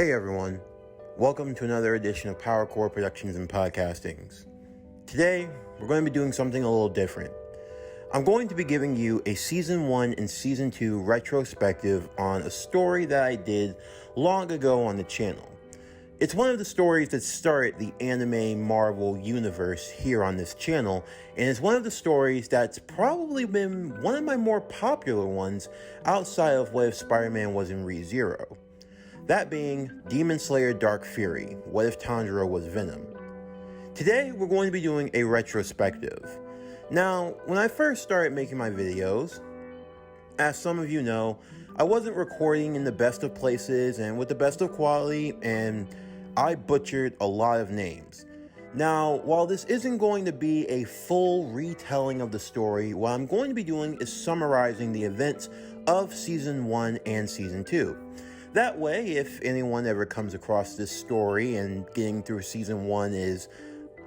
Hey everyone, welcome to another edition of Power Core Productions and Podcastings. Today, we're going to be doing something a little different. I'm going to be giving you a Season 1 and Season 2 retrospective on a story that I did long ago on the channel. It's one of the stories that started the anime Marvel universe here on this channel, and it's one of the stories that's probably been one of my more popular ones outside of What If Spider-Man Was in ReZero. That being Demon Slayer Dark Fury, What If Tanjro Was Venom. Today, we're going to be doing a retrospective. Now, when I first started making my videos, as some of you know, I wasn't recording in the best of places and with the best of quality, and I butchered a lot of names. Now, while this isn't going to be a full retelling of the story, what I'm going to be doing is summarizing the events of Season 1 and Season 2. That way, if anyone ever comes across this story and getting through Season 1 is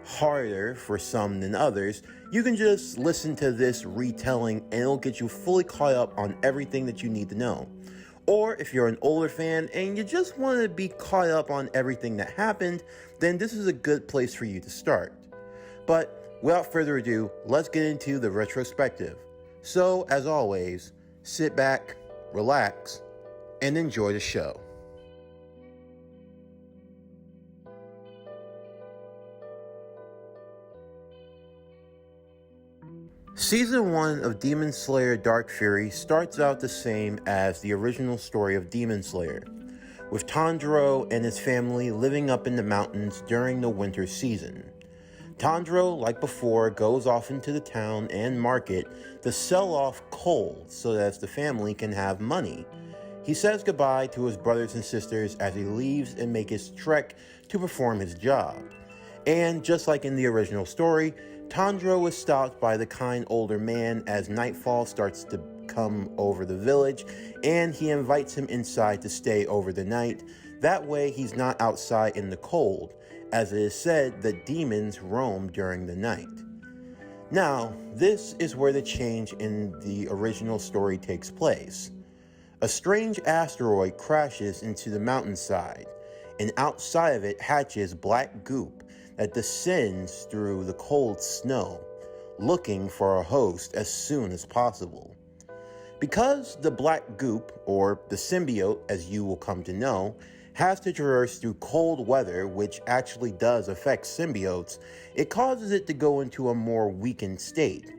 harder for some than others, you can just listen to this retelling and it'll get you fully caught up on everything that you need to know. Or if you're an older fan and you just want to be caught up on everything that happened, then this is a good place for you to start. But without further ado, let's get into the retrospective. So, as always, sit back, relax, and enjoy the show. Season 1 of Demon Slayer Dark Fury starts out the same as the original story of Demon Slayer, with Tanjiro and his family living up in the mountains during the winter season. Tanjiro, like before, goes off into the town and market to sell off coal so that the family can have money. He says goodbye to his brothers and sisters as he leaves and makes his trek to perform his job. And just like in the original story, Tanjro is stopped by the kind older man as nightfall starts to come over the village, and he invites him inside to stay over the night. That way he's not outside in the cold, as it is said that demons roam during the night. Now, this is where the change in the original story takes place. A strange asteroid crashes into the mountainside, and outside of it hatches black goop that descends through the cold snow, looking for a host as soon as possible. Because the black goop, or the symbiote as you will come to know, has to traverse through cold weather, which actually does affect symbiotes, it causes it to go into a more weakened state.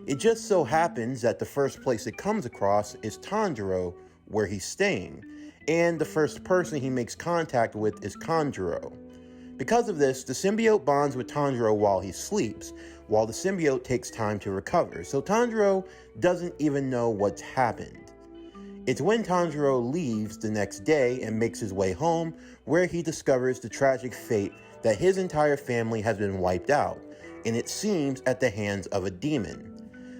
It just so happens that the first place it comes across is Tanjiro, where he's staying, and the first person he makes contact with is Tanjiro. Because of this, the symbiote bonds with Tanjiro while he sleeps, while the symbiote takes time to recover, so Tanjiro doesn't even know what's happened. It's when Tanjiro leaves the next day and makes his way home, where he discovers the tragic fate that his entire family has been wiped out, and it seems at the hands of a demon.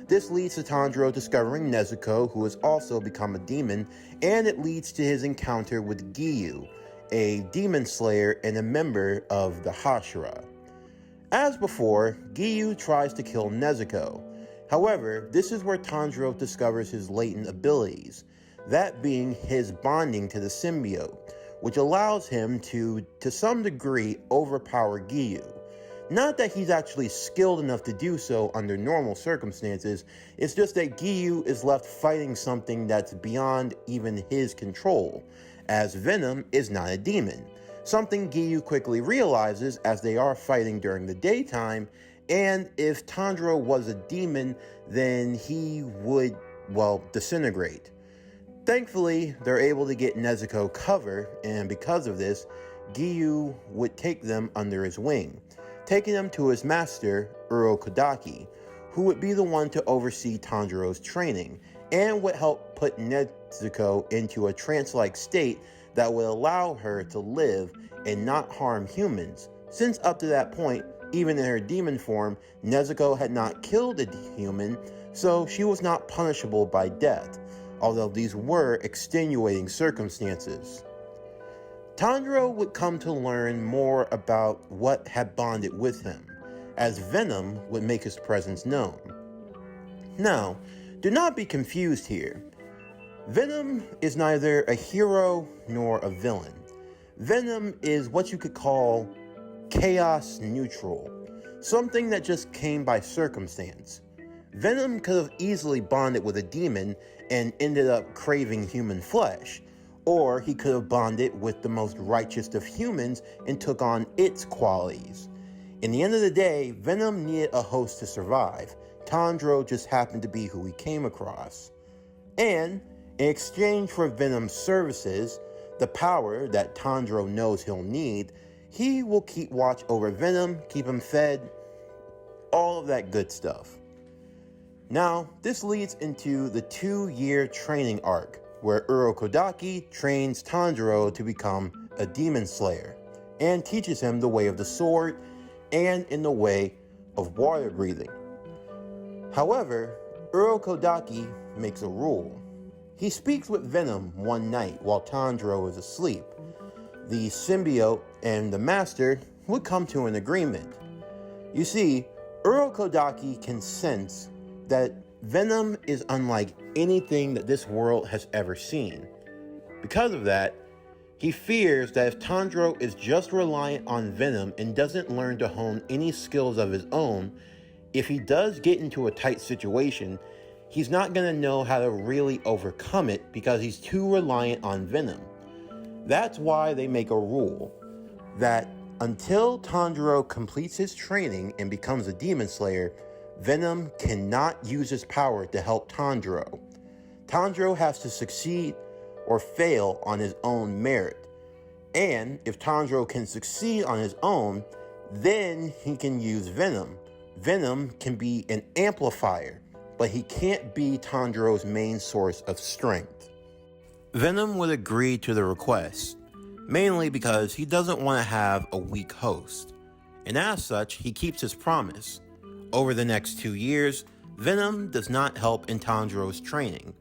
This leads to Tanjiro discovering Nezuko, who has also become a demon, and it leads to his encounter with Giyu, a demon slayer and a member of the Hashira. As before, Giyu tries to kill Nezuko. However, this is where Tanjiro discovers his latent abilities, that being his bonding to the symbiote, which allows him to some degree, overpower Giyu. Not that he's actually skilled enough to do so under normal circumstances, it's just that Giyu is left fighting something that's beyond even his control, as Venom is not a demon, something Giyu quickly realizes as they are fighting during the daytime, and if Tanjiro was a demon, then he would, disintegrate. Thankfully, they're able to get Nezuko cover, and because of this, Giyu would take them under his wing, taking them to his master, Urokodaki, who would be the one to oversee Tanjiro's training, and would help put Nezuko into a trance-like state that would allow her to live and not harm humans, since up to that point, even in her demon form, Nezuko had not killed a human, so she was not punishable by death, although these were extenuating circumstances. Tanjiro would come to learn more about what had bonded with him, as Venom would make his presence known. Now, do not be confused here. Venom is neither a hero nor a villain. Venom is what you could call chaos neutral, something that just came by circumstance. Venom could have easily bonded with a demon and ended up craving human flesh, or he could have bonded with the most righteous of humans and took on its qualities. In the end of the day, Venom needed a host to survive. Tanjro just happened to be who he came across. And in exchange for Venom's services, the power that Tanjro knows he'll need, he will keep watch over Venom, keep him fed, all of that good stuff. Now, this leads into the 2-year training arc, where Urokodaki trains Tanjiro to become a demon slayer, and teaches him the way of the sword and in the way of water breathing. However, Urokodaki makes a rule. He speaks with Venom one night while Tanjiro is asleep. The symbiote and the master would come to an agreement. You see, Urokodaki can sense that Venom is unlike anything that this world has ever seen. Because of that, he fears that if Tanjiro is just reliant on Venom and doesn't learn to hone any skills of his own, if he does get into a tight situation, he's not going to know how to really overcome it because he's too reliant on Venom. That's why they make a rule that until Tanjiro completes his training and becomes a demon slayer, Venom cannot use his power to help Tanjiro. Tanjiro has to succeed or fail on his own merit. And if Tanjiro can succeed on his own, then he can use Venom. Venom can be an amplifier, but he can't be Tanjiro's main source of strength. Venom would agree to the request, mainly because he doesn't want to have a weak host. And as such, he keeps his promise. Over the next 2 years, Venom does not help in Tanjiro's training.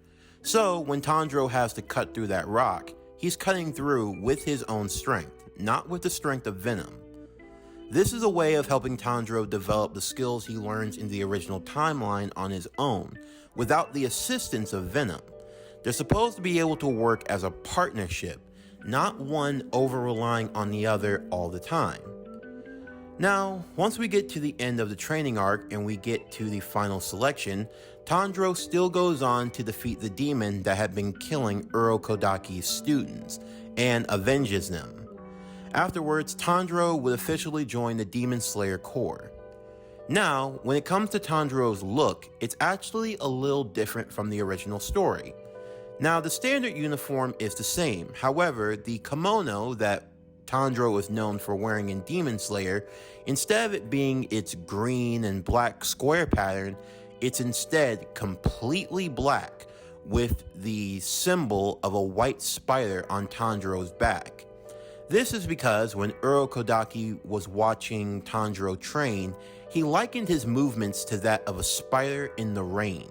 So when Tanjiro has to cut through that rock, he's cutting through with his own strength, not with the strength of Venom. This is a way of helping Tanjiro develop the skills he learns in the original timeline on his own, without the assistance of Venom. They're supposed to be able to work as a partnership, not one over-relying on the other all the time. Now, once we get to the end of the training arc and we get to the final selection, Tanjiro still goes on to defeat the demon that had been killing Urokodaki's students, and avenges them. Afterwards, Tanjiro would officially join the Demon Slayer Corps. Now, when it comes to Tanjiro's look, it's actually a little different from the original story. Now, the standard uniform is the same. However, the kimono that Tanjiro is known for wearing in Demon Slayer, instead of it being its green and black square pattern, it's instead completely black with the symbol of a white spider on Tanjiro's back. This is because when Urokodaki was watching Tanjiro train, he likened his movements to that of a spider in the rain.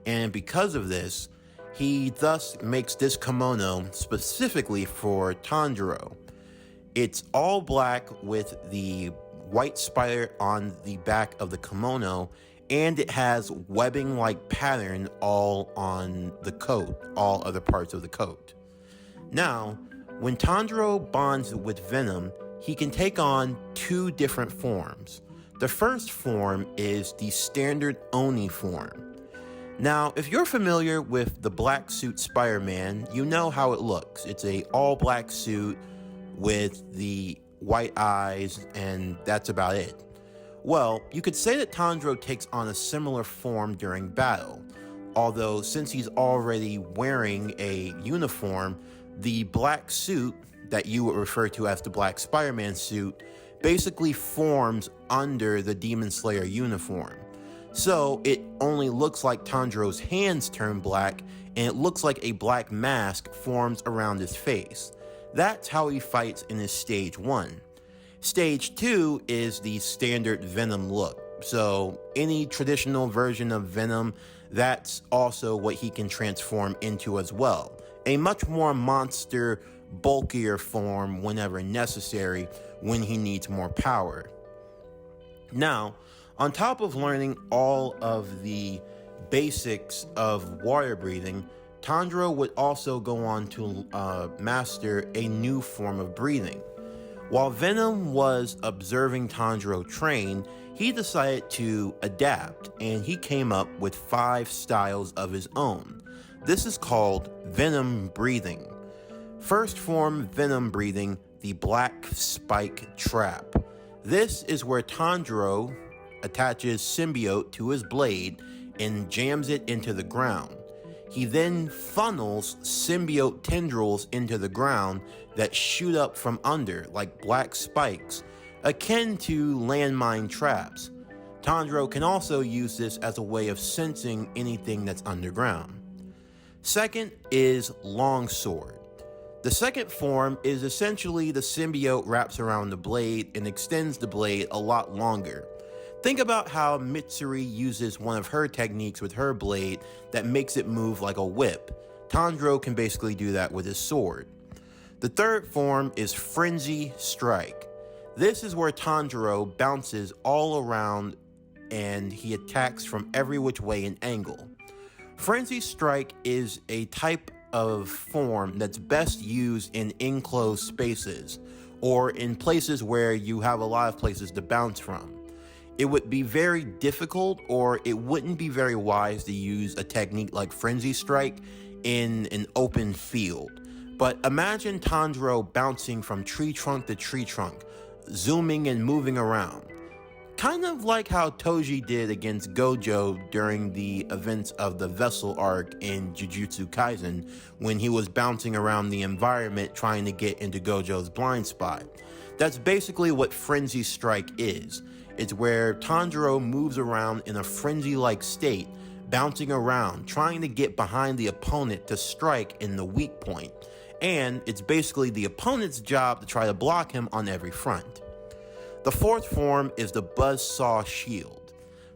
And because of this, he thus makes this kimono specifically for Tanjiro. It's all black with the white spider on the back of the kimono, and it has webbing-like pattern all on the coat, all other parts of the coat. Now, when Tanjiro bonds with Venom, he can take on 2 different forms. The first form is the standard Oni form. Now, if you're familiar with the black suit Spider-Man, you know how it looks. It's a all-black suit with the white eyes, and that's about it. Well, you could say that Tanjiro takes on a similar form during battle, although since he's already wearing a uniform, the black suit that you would refer to as the Black Spider-Man suit basically forms under the Demon Slayer uniform. So it only looks like Tanjiro's hands turn black, and it looks like a black mask forms around his face. That's how he fights in his Stage 1. Stage 2 is the standard Venom look. So any traditional version of Venom, that's also what he can transform into as well. A much more monster, bulkier form whenever necessary when he needs more power. Now, on top of learning all of the basics of water breathing, Tanjro would also go on to master a new form of breathing. While Venom was observing Tanjiro train, he decided to adapt, and he came up with 5 styles of his own. This is called Venom breathing. First form Venom breathing, the Black Spike Trap. This is where Tanjiro attaches symbiote to his blade and jams it into the ground. He then funnels symbiote tendrils into the ground that shoot up from under like black spikes, akin to landmine traps. Tanjiro can also use this as a way of sensing anything that's underground. Second is Longsword. The second form is essentially the symbiote wraps around the blade and extends the blade a lot longer. Think about how Mitsuri uses one of her techniques with her blade that makes it move like a whip. Tanjiro can basically do that with his sword. The third form is Frenzy Strike. This is where Tanjiro bounces all around and he attacks from every which way and angle. Frenzy Strike is a type of form that's best used in enclosed spaces or in places where you have a lot of places to bounce from. It would be very difficult, or it wouldn't be very wise to use a technique like Frenzy Strike in an open field. But imagine Tanjiro bouncing from tree trunk to tree trunk, zooming and moving around. Kind of like how Toji did against Gojo during the events of the Vessel arc in Jujutsu Kaisen, when he was bouncing around the environment trying to get into Gojo's blind spot. That's basically what Frenzy Strike is. It's where Tanjiro moves around in a frenzy-like state, bouncing around, trying to get behind the opponent to strike in the weak point. And it's basically the opponent's job to try to block him on every front. The fourth form is the Buzzsaw Shield.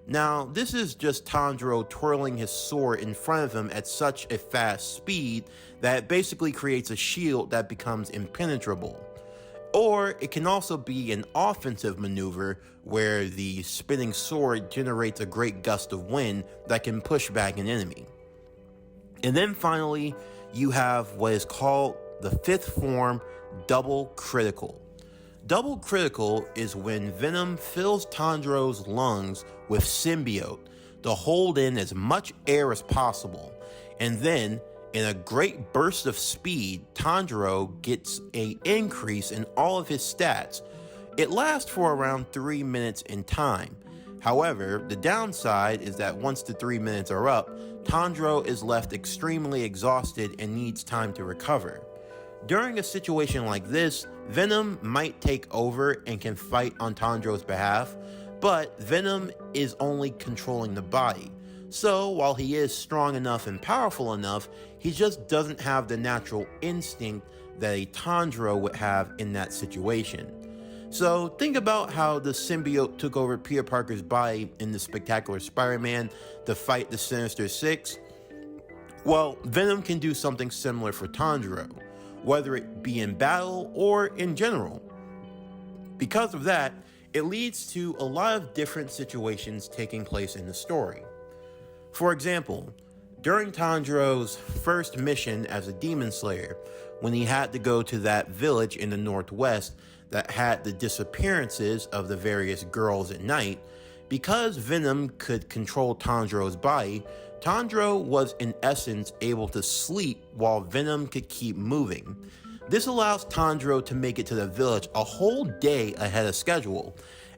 Now, this is just Tanjiro twirling his sword in front of him at such a fast speed that it basically creates a shield that becomes impenetrable. Or it can also be an offensive maneuver where the spinning sword generates a great gust of wind that can push back an enemy. And then finally, you have what is called the fifth form, Double Critical. Double Critical is when Venom fills Tanjiro's lungs with symbiote to hold in as much air as possible, and then in a great burst of speed, Tanjiro gets an increase in all of his stats. It lasts for around 3 minutes in time. However, the downside is that once the 3 minutes are up, Tanjiro is left extremely exhausted and needs time to recover. During a situation like this, Venom might take over and can fight on Tanjiro's behalf, but Venom is only controlling the body. So, while he is strong enough and powerful enough, he just doesn't have the natural instinct that a Tanjiro would have in that situation. So, think about how the symbiote took over Peter Parker's body in the Spectacular Spider-Man to fight the Sinister Six. Well, Venom can do something similar for Tanjiro, whether it be in battle or in general. Because of that, it leads to a lot of different situations taking place in the story. For example, during Tanjiro's first mission as a demon slayer, when he had to go to that village in the northwest that had the disappearances of the various girls at night, because Venom could control Tanjiro's body, Tanjiro was in essence able to sleep while Venom could keep moving. This allows Tanjiro to make it to the village a whole day ahead of schedule.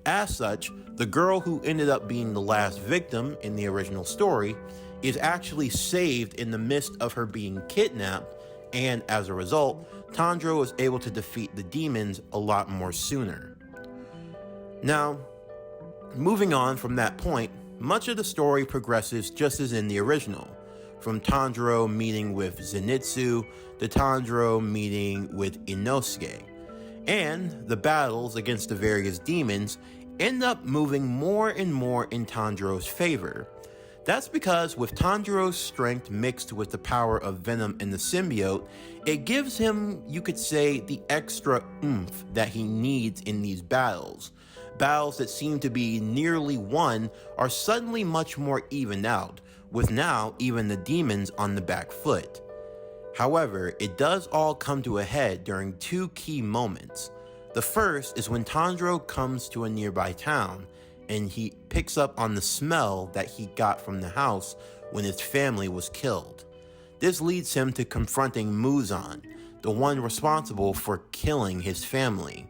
As such, the girl who ended up being the last victim in the original story is actually saved in the midst of her being kidnapped, and as a result, Tanjiro was able to defeat the demons a lot more sooner. Now, moving on from that point, much of the story progresses just as in the original, from Tanjiro meeting with Zenitsu to Tanjiro meeting with Inosuke. And the battles against the various demons end up moving more and more in Tanjiro's favor. That's because with Tanjiro's strength mixed with the power of Venom and the symbiote, it gives him, you could say, the extra oomph that he needs in these battles. Battles that seem to be nearly won are suddenly much more evened out, with now even the demons on the back foot. However, it does all come to a head during two key moments. The first is when Tanjro comes to a nearby town, and he picks up on the smell that he got from the house when his family was killed. This leads him to confronting Muzan, the one responsible for killing his family.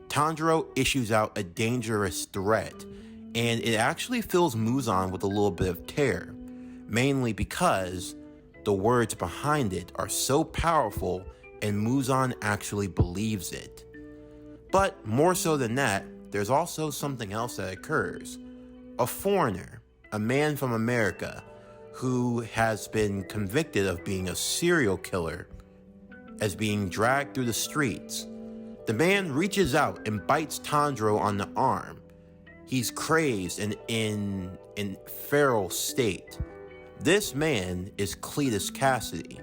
Tanjiro issues out a dangerous threat, and it actually fills Muzan with a little bit of terror, mainly because the words behind it are so powerful and Muzan actually believes it. But more so than that, there's also something else that occurs. A foreigner, a man from America, who has been convicted of being a serial killer, as being dragged through the streets. The man reaches out and bites Tanjiro on the arm. He's crazed and in feral state. This man is Cletus Cassidy,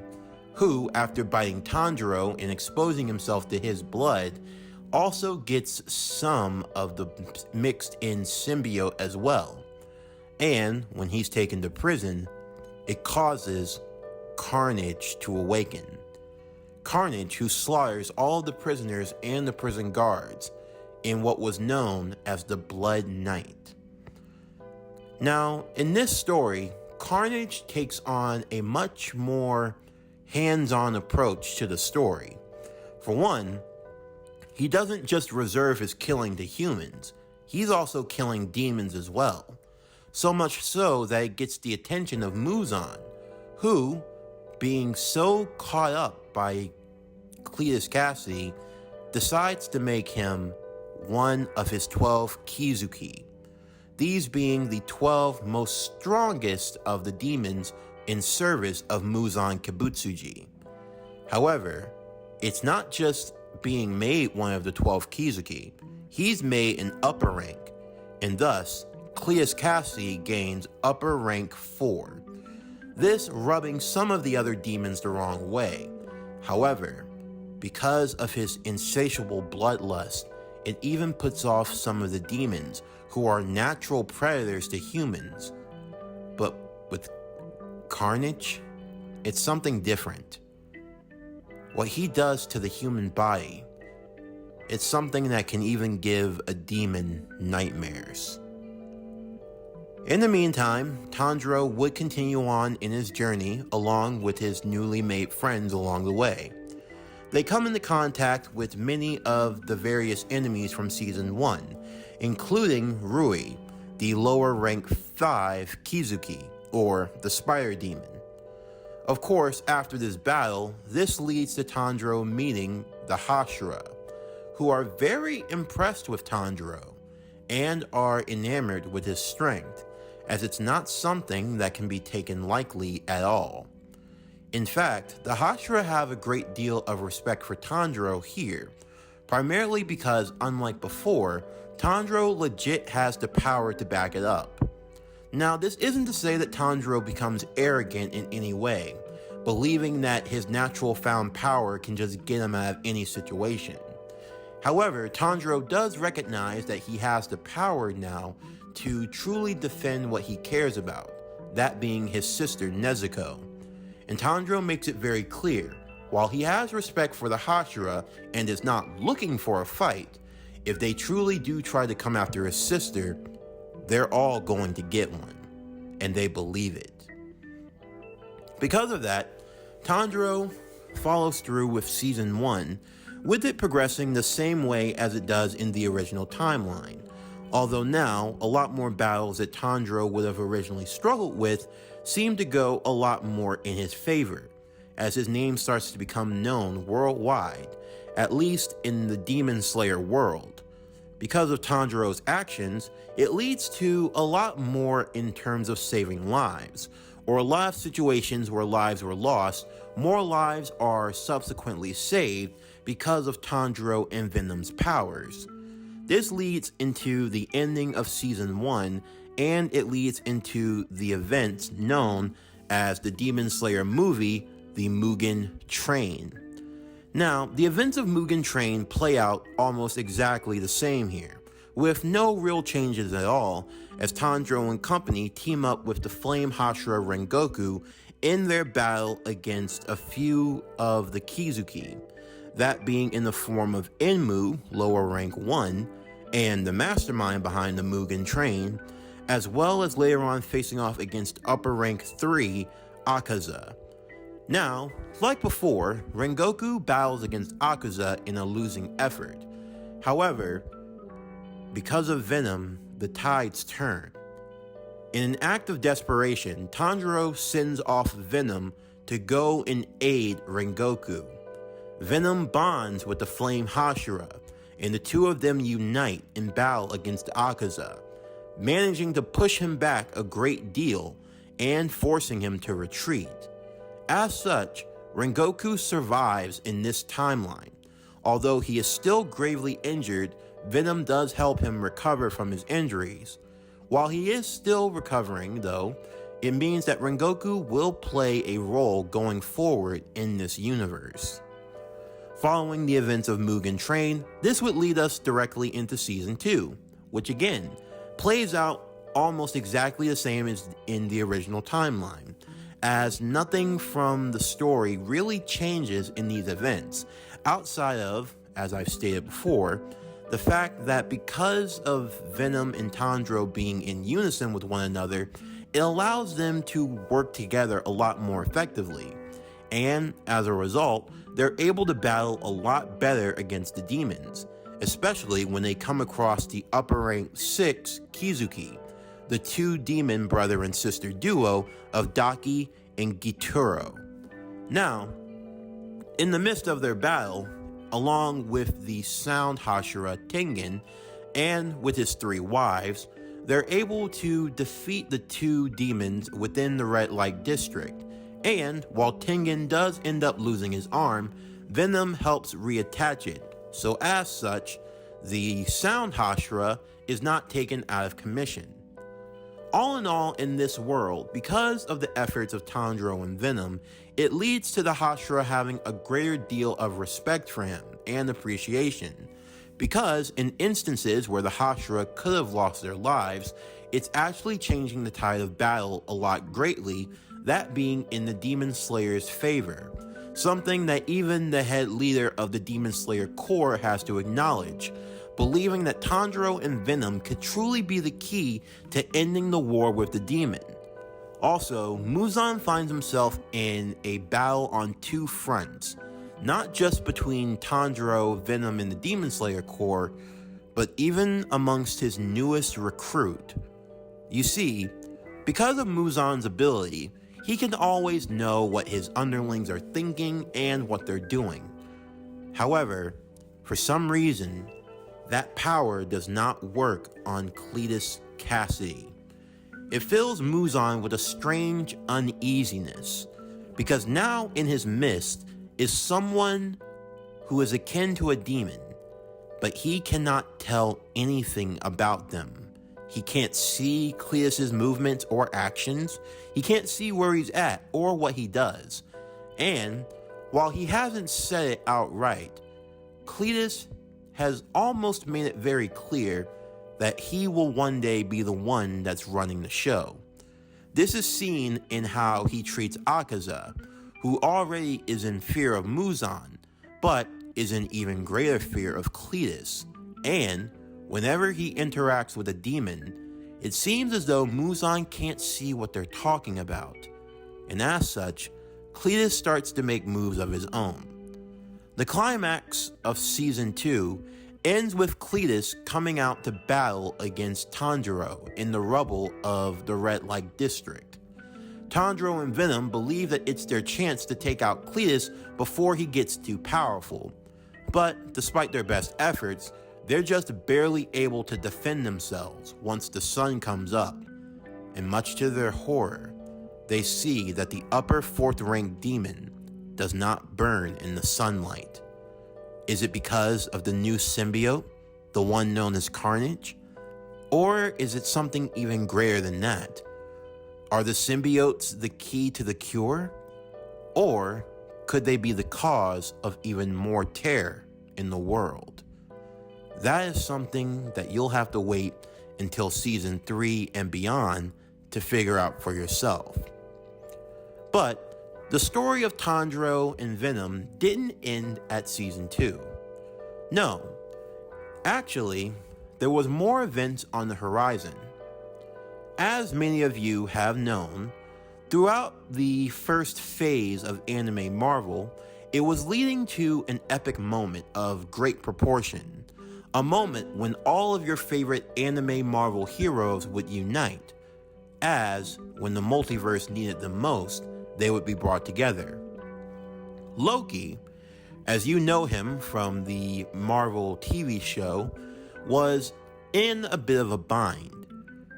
who, after biting Tanjiro and exposing himself to his blood, also gets some of the mixed in symbiote as well. And when he's taken to prison, it causes Carnage to awaken. Carnage, who slaughters all of the prisoners and the prison guards in what was known as the Blood Night. Now, in this story, Carnage takes on a much more hands-on approach to the story. For one, he doesn't just reserve his killing to humans, he's also killing demons as well. So much so that it gets the attention of Muzan, who, being so caught up by Cletus Cassidy, decides to make him one of his 12 Kizuki, these being the 12 most strongest of the demons in service of Muzan Kibutsuji. However, it's not just being made one of the 12 Kizuki, he's made an upper rank, and thus Cletus Cassidy gains upper rank 4. This rubbing some of the other demons the wrong way. However, because of his insatiable bloodlust, it even puts off some of the demons who are natural predators to humans. But with Carnage, it's something different. What he does to the human body, it's something that can even give a demon nightmares. In the meantime, Tanjiro would continue on in his journey along with his newly made friends along the way. They come into contact with many of the various enemies from Season 1, including Rui, the lower rank 5 Kizuki, or the Spider Demon. Of course, after this battle, this leads to Tanjiro meeting the Hashira, who are very impressed with Tanjiro and are enamored with his strength, as it's not something that can be taken lightly at all. In fact, the Hashira have a great deal of respect for Tanjiro here, primarily because, unlike before, Tanjiro legit has the power to back it up. Now, this isn't to say that Tanjiro becomes arrogant in any way, believing that his natural found power can just get him out of any situation. However, Tanjiro does recognize that he has the power now to truly defend what he cares about, that being his sister Nezuko. And Tanjiro makes it very clear, while he has respect for the Hashira and is not looking for a fight, if they truly do try to come after his sister, they're all going to get one, and they believe it. Because of that, Tanjiro follows through with Season 1, with it progressing the same way as it does in the original timeline, although now a lot more battles that Tanjiro would have originally struggled with seem to go a lot more in his favor, as his name starts to become known worldwide, at least in the Demon Slayer world. Because of Tanjiro's actions, it leads to a lot more in terms of saving lives, or a lot of situations where lives were lost, more lives are subsequently saved because of Tanjiro and Venom's powers. This leads into the ending of Season 1, and it leads into the events known as the Demon Slayer movie, the Mugen Train. Now, the events of Mugen Train play out almost exactly the same here, with no real changes at all as Tanjro and company team up with the Flame Hashira Rengoku in their battle against a few of the Kizuki, that being in the form of Enmu, lower rank 1, and the mastermind behind the Mugen Train, as well as later on facing off against upper rank 3, Akaza. Now, like before, Rengoku battles against Akaza in a losing effort. However, because of Venom, the tides turn. In an act of desperation, Tanjiro sends off Venom to go and aid Rengoku. Venom bonds with the Flame Hashira, and the two of them unite in battle against Akaza, managing to push him back a great deal and forcing him to retreat. As such, Rengoku survives in this timeline. Although he is still gravely injured, Venom does help him recover from his injuries. While he is still recovering, though, it means that Rengoku will play a role going forward in this universe. Following the events of Mugen Train, this would lead us directly into Season 2, which again, plays out almost exactly the same as in the original timeline, as nothing from the story really changes in these events, outside of, as I've stated before, the fact that because of Venom and Tanjro being in unison with one another, it allows them to work together a lot more effectively, and as a result, they're able to battle a lot better against the demons, especially when they come across the upper rank 6 Kizuki, the two demon brother and sister duo of Daki and Gituro. Now, in the midst of their battle, along with the Sound Hashira Tengen and with his 3 wives, they're able to defeat the 2 demons within the Red Light District. And while Tengen does end up losing his arm, Venom helps reattach it. So as such, the Sound Hashira is not taken out of commission. All in all, in this world, because of the efforts of Tanjro and Venom, it leads to the Hashira having a greater deal of respect for him and appreciation. Because in instances where the Hashira could have lost their lives, it's actually changing the tide of battle a lot greatly, that being in the Demon Slayer's favor. Something that even the head leader of the Demon Slayer Corps has to acknowledge, believing that Tanjiro and Venom could truly be the key to ending the war with the demon. Also, Muzan finds himself in a battle on 2 fronts, not just between Tanjiro, Venom, and the Demon Slayer Corps, but even amongst his newest recruit. You see, because of Muzan's ability, he can always know what his underlings are thinking and what they're doing. However, for some reason, that power does not work on Cletus Cassidy. It fills Muzan with a strange uneasiness, because now in his midst is someone who is akin to a demon, but he cannot tell anything about them. He can't see Cletus's movements or actions. He can't see where he's at or what he does. And while he hasn't said it outright, Cletus has almost made it very clear that he will one day be the one that's running the show. This is seen in how he treats Akaza, who already is in fear of Muzan, but is in even greater fear of Cletus. And whenever he interacts with a demon, it seems as though Muzan can't see what they're talking about. And as such, Cletus starts to make moves of his own. The climax of Season 2 ends with Cletus coming out to battle against Tanjiro in the rubble of the Red Light District. Tanjiro and Venom believe that it's their chance to take out Cletus before he gets too powerful. But despite their best efforts, they're just barely able to defend themselves once the sun comes up. And much to their horror, they see that the upper 4th rank demon does not burn in the sunlight. Is it because of the new symbiote, the one known as Carnage? Or is it something even greater than that? Are the symbiotes the key to the cure? Or could they be the cause of even more terror in the world? that is something that you'll have to wait until season 3 and beyond to figure out for yourself. But the story of Tanjro and Venom didn't end at season 2. No, actually, there was more events on the horizon. As many of you have known, throughout the first phase of anime Marvel, it was leading to an epic moment of great proportion. A moment when all of your favorite anime Marvel heroes would unite, as when the multiverse needed them most, they would be brought together. Loki, as you know him from the Marvel TV show, was in a bit of a bind.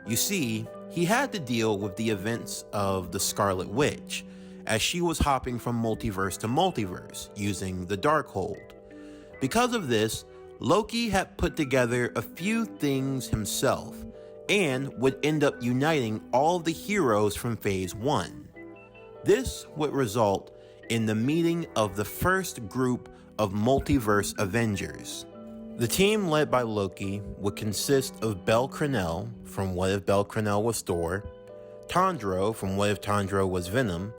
You see, he had to deal with the events of the Scarlet Witch, as she was hopping from multiverse to multiverse using the Darkhold. Because of this, Loki had put together a few things himself and would end up uniting all the heroes from Phase 1. This would result in the meeting of the first group of Multiverse Avengers. The team led by Loki would consist of Belle Crenel from What If Belle Crenel Was Thor, Tanjro from What If Tanjro Was Venom,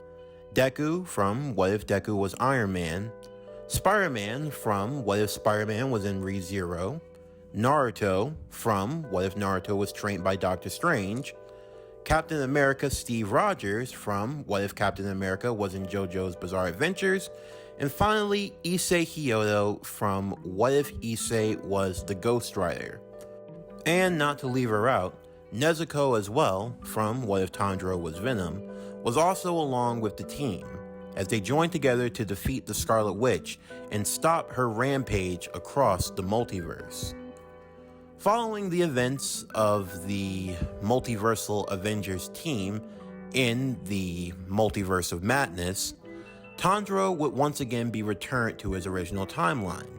Deku from What If Deku Was Iron Man, Spider-Man from What If Spider-Man Was in ReZero, Naruto from What If Naruto Was Trained by Doctor Strange, Captain America Steve Rogers from What If Captain America Was in JoJo's Bizarre Adventures, and finally Issei Hyodo from What If Issei Was the Ghost Rider. And not to leave her out, Nezuko as well from What If Tanjiro Was Venom was also along with the team, as they joined together to defeat the Scarlet Witch and stop her rampage across the multiverse. Following the events of the Multiversal Avengers team in the Multiverse of Madness, Tanjiro would once again be returned to his original timeline.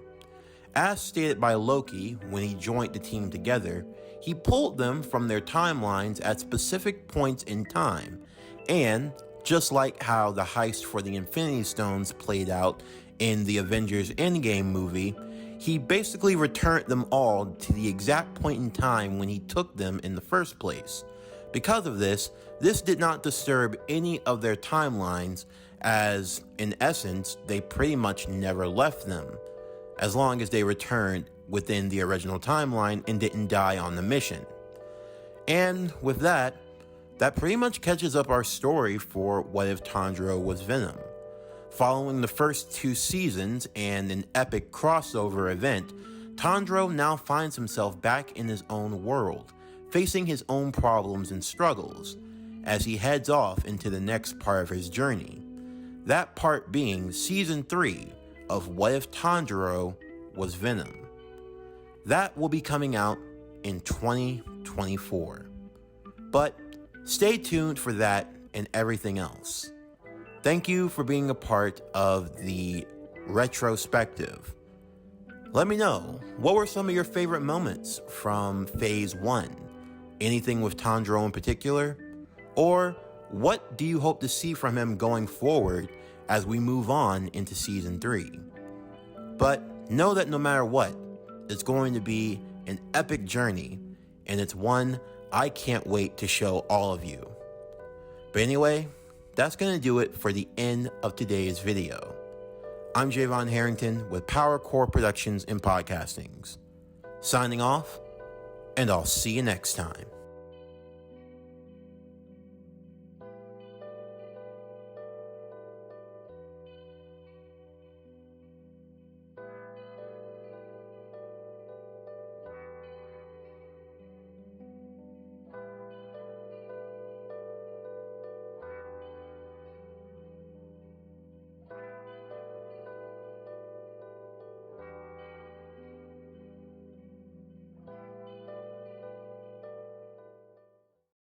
As stated by Loki when he joined the team together, he pulled them from their timelines at specific points in time, and just like how the heist for the Infinity Stones played out in the Avengers Endgame movie, he basically returned them all to the exact point in time when he took them in the first place. Because of this did not disturb any of their timelines, as in essence, they pretty much never left them, as long as they returned within the original timeline and didn't die on the mission. And with that pretty much catches up our story for What If Tanjiro Was Venom. Following the first 2 seasons and an epic crossover event, Tanjiro now finds himself back in his own world, facing his own problems and struggles, as he heads off into the next part of his journey. That part being Season 3 of What If Tanjiro Was Venom. That will be coming out in 2024. But stay tuned for that and everything else. Thank you for being a part of the Retrospective. Let me know, what were some of your favorite moments from Phase 1? Anything with Tanjiro in particular? Or what do you hope to see from him going forward as we move on into Season 3? But know that no matter what, it's going to be an epic journey, and it's one I can't wait to show all of you. But anyway, that's going to do it for the end of today's video. I'm Javon Harrington with Power Core Productions and Podcastings. Signing off, and I'll see you next time.